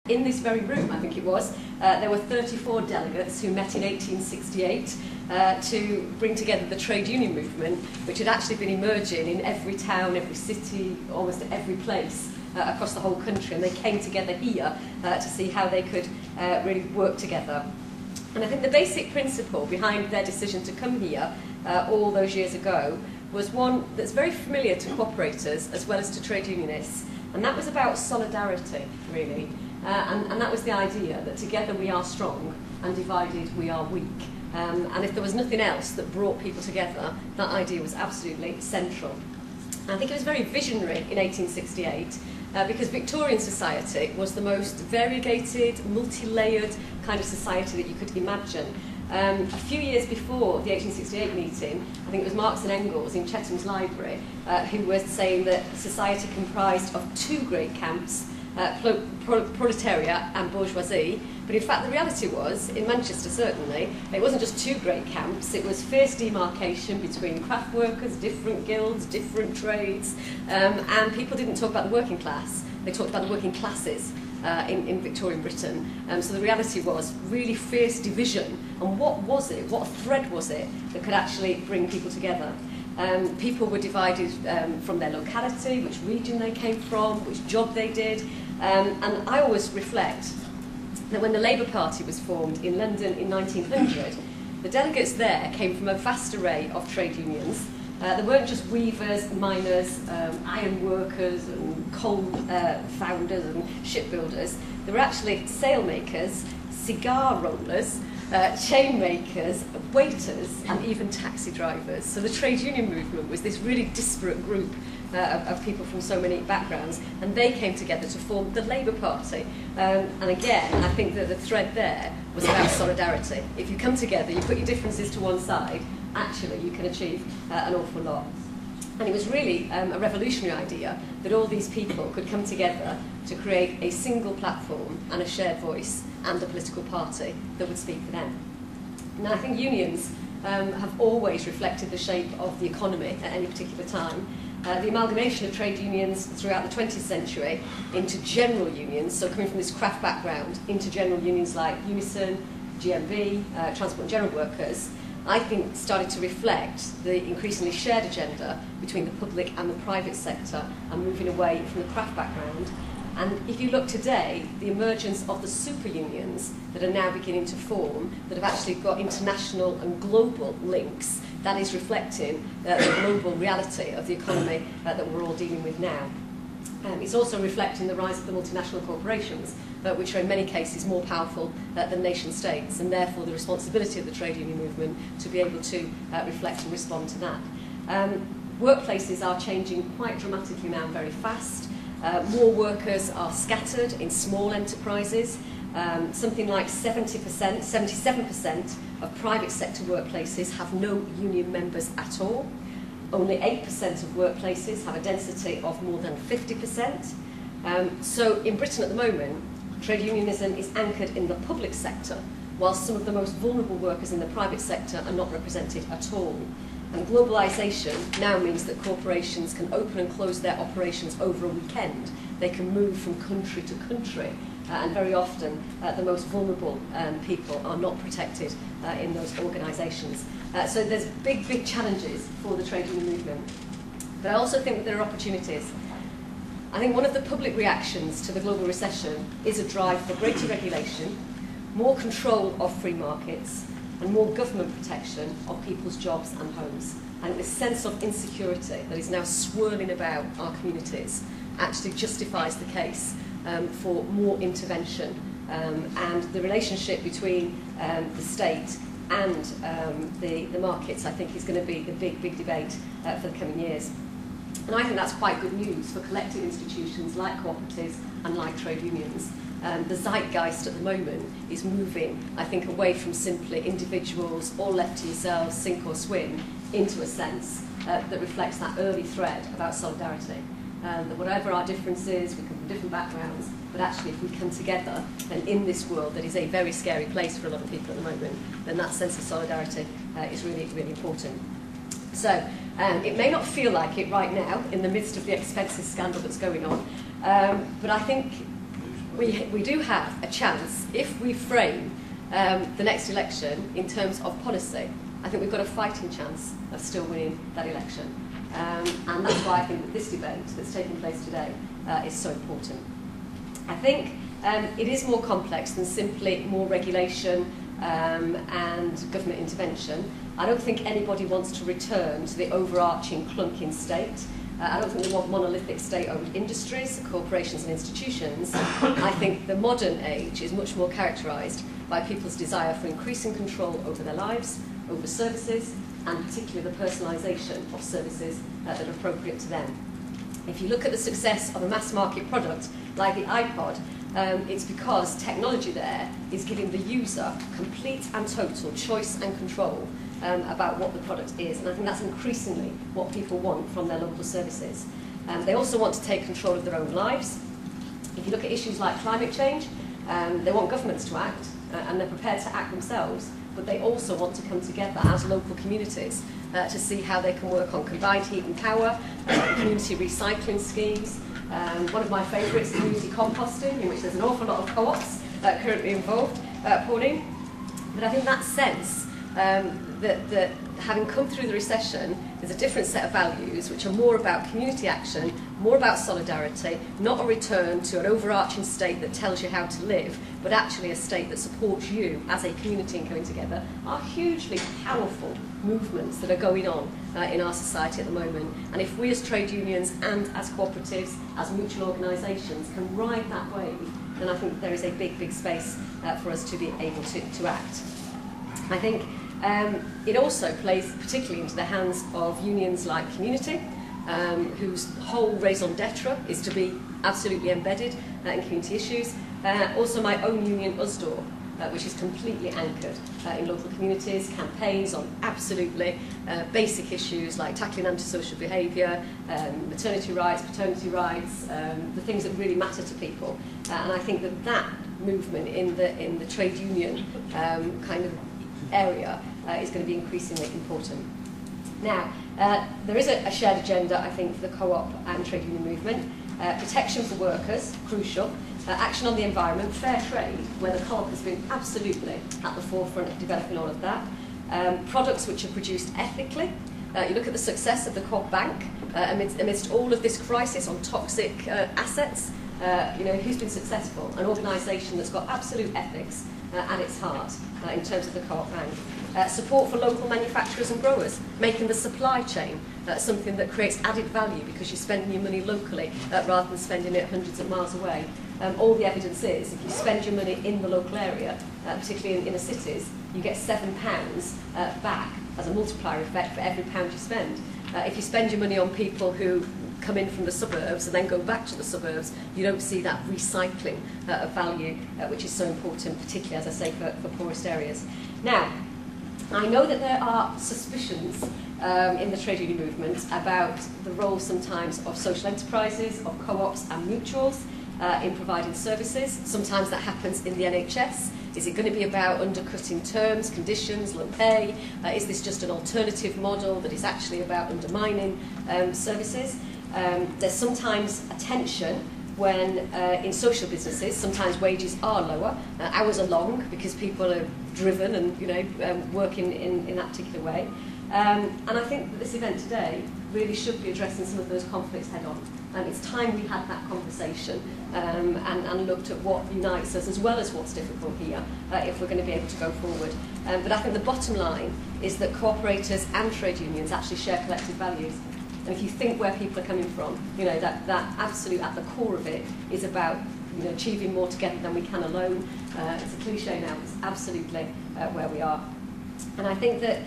In this very room, I think it was, there were 34 delegates who met in 1868 to bring together the trade union movement, which had actually been emerging in every town, every city, almost every place across the whole country, and they came together here to see how they could really work together. And I think the basic principle behind their decision to come here all those years ago was one that's very familiar to cooperators as well as to trade unionists, and that was about solidarity, really. And that was the idea that together we are strong and divided we are weak. And if there was nothing else that brought people together, that idea was absolutely central. And I think it was very visionary in 1868 because Victorian society was the most variegated, multi-layered kind of society that you could imagine. A few years before the 1868 meeting, I think it was Marx and Engels in Chetham's library who were saying that society comprised of two great camps, proletariat and bourgeoisie, but in fact the reality was, in Manchester certainly, it wasn't just two great camps, it was fierce demarcation between craft workers, different guilds, different trades, and people didn't talk about the working class, they talked about the working classes in Victorian Britain. So the reality was really fierce division, and what was it, what thread was it that could actually bring people together? People were divided from their locality, which region they came from, which job they did. And I always reflect that when the Labour Party was formed in London in 1900, the delegates there came from a vast array of trade unions. There weren't just weavers, miners, iron workers and coal founders and shipbuilders. There were actually sailmakers, cigar rollers, chain makers, waiters and even taxi drivers. So the trade union movement was this really disparate group of people from so many backgrounds, and they came together to form the Labour Party. And again, I think that the thread there was about solidarity. If you come together, you put your differences to one side, actually you can achieve an awful lot. And it was really a revolutionary idea that all these people could come together to create a single platform and a shared voice and a political party that would speak for them. Now, I think unions have always reflected the shape of the economy at any particular time. The amalgamation of trade unions throughout the 20th century into general unions, so coming from this craft background into general unions like Unison, GMB, Transport and General Workers, I think started to reflect the increasingly shared agenda between the public and the private sector and moving away from the craft background. And if you look today, the emergence of the super unions that are now beginning to form, that have actually got international and global links, that is reflecting the global reality of the economy that we're all dealing with now. It's also reflecting the rise of the multinational corporations, which are in many cases more powerful than nation states, and therefore the responsibility of the trade union movement to be able to reflect and respond to that. Workplaces are changing quite dramatically now, very fast. More workers are scattered in small enterprises. Something like 77% of private sector workplaces have no union members at all. Only 8% of workplaces have a density of more than 50%. So in Britain at the moment, trade unionism is anchored in the public sector, while some of the most vulnerable workers in the private sector are not represented at all. And globalisation now means that corporations can open and close their operations over a weekend. They can move from country to country, and very often the most vulnerable people are not protected in those organisations. So there's big, big challenges for the trade union movement. But I also think that there are opportunities. I think one of the public reactions to the global recession is a drive for greater regulation, more control of free markets, and more government protection of people's jobs and homes. And this sense of insecurity that is now swirling about our communities actually justifies the case for more intervention. And the relationship between the state and the markets, I think, is going to be the big, big debate for the coming years. And I think that's quite good news for collective institutions like cooperatives and like trade unions. The zeitgeist at the moment is moving, I think, away from simply individuals all left to yourselves, sink or swim, into a sense that reflects that early thread about solidarity. That whatever our differences, we come from different backgrounds, but actually if we come together, then in this world that is a very scary place for a lot of people at the moment, then that sense of solidarity is really, really important. So it may not feel like it right now in the midst of the expenses scandal that's going on, but I think we do have a chance, if we frame the next election in terms of policy, I think we've got a fighting chance of still winning that election. And that's why I think that this debate that's taking place today is so important. I think it is more complex than simply more regulation and government intervention. I don't think anybody wants to return to the overarching clunking state. I don't think we want monolithic state-owned industries, corporations and institutions. I think the modern age is much more characterised by people's desire for increasing control over their lives, over services, and particularly the personalisation of services that are appropriate to them. If you look at the success of a mass market product like the iPod, it's because technology there is giving the user complete and total choice and control about what the product is. And I think that's increasingly what people want from their local services. They also want to take control of their own lives. If you look at issues like climate change, they want governments to act, and they're prepared to act themselves, but they also want to come together as local communities to see how they can work on combined heat and power, community recycling schemes. One of my favourites, community composting, in which there's an awful lot of co-ops currently involved, Pauline. But I think that sense that having come through the recession, there's a different set of values which are more about community action, more about solidarity, not a return to an overarching state that tells you how to live, but actually a state that supports you as a community in coming together, are hugely powerful movements that are going on in our society at the moment. And if we as trade unions and as cooperatives, as mutual organisations can ride that wave, then I think there is a big, big space for us to be able to act. I think it also plays particularly into the hands of unions like Community, whose whole raison d'etre is to be absolutely embedded in community issues. Also my own union, USDOR, which is completely anchored in local communities, campaigns on absolutely basic issues like tackling antisocial behaviour, maternity rights, paternity rights, the things that really matter to people. And I think that that movement in the trade union kind of area is going to be increasingly important. Now, there is a shared agenda, I think, for the co-op and trade union movement. Protection for workers, crucial. Action on the environment, fair trade, where the co-op has been absolutely at the forefront of developing all of that. Products which are produced ethically. You look at the success of the co-op bank amidst all of this crisis on toxic assets. You know, who's been successful? An organisation that's got absolute ethics at its heart in terms of the co-op bank. Support for local manufacturers and growers, making the supply chain something that creates added value because you're spending your money locally rather than spending it hundreds of miles away. All the evidence is if you spend your money in the local area, particularly in inner cities, you get £7 back as a multiplier effect for every pound you spend. If you spend your money on people who come in from the suburbs and then go back to the suburbs, you don't see that recycling of value, which is so important, particularly, as I say, for poorest areas. Now, I know that there are suspicions in the trade union movement about the role sometimes of social enterprises, of co-ops and mutuals in providing services. Sometimes that happens in the NHS. Is it going to be about undercutting terms, conditions, low pay? Is this just an alternative model that is actually about undermining services? There's sometimes a tension when in social businesses, sometimes wages are lower, hours are long because people are driven and working in that particular way. And I think that this event today really should be addressing some of those conflicts head on. It's time we had that conversation and looked at what unites us as well as what's difficult here if we're going to be able to go forward. But I think the bottom line is that cooperators and trade unions actually share collective values. And if you think where people are coming from, that absolute at the core of it is about achieving more together than we can alone. It's a cliche now, it's absolutely where we are. And I think that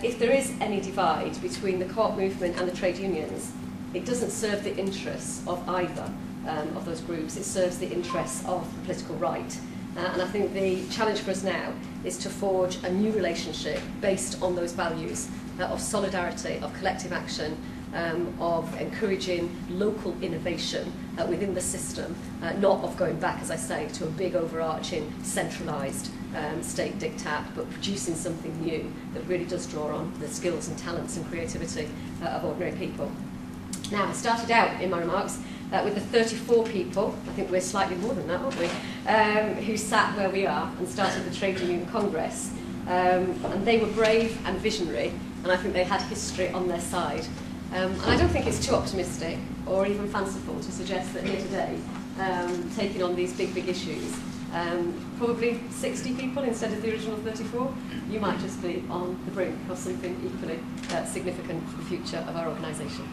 if there is any divide between the co-op movement and the trade unions, it doesn't serve the interests of either of those groups. It serves the interests of the political right. And I think the challenge for us now is to forge a new relationship based on those values of solidarity, of collective action, of encouraging local innovation within the system, not of going back, as I say, to a big overarching centralised state diktat, but producing something new that really does draw on the skills and talents and creativity of ordinary people. Now, I started out in my remarks with the 34 people, I think we're slightly more than that, aren't we, who sat where we are and started the Trade Union Congress. And they were brave and visionary, and I think they had history on their side. And I don't think it's too optimistic or even fanciful to suggest that here today, taking on these big issues, probably 60 people instead of the original 34, you might just be on the brink of something equally significant for the future of our organisation.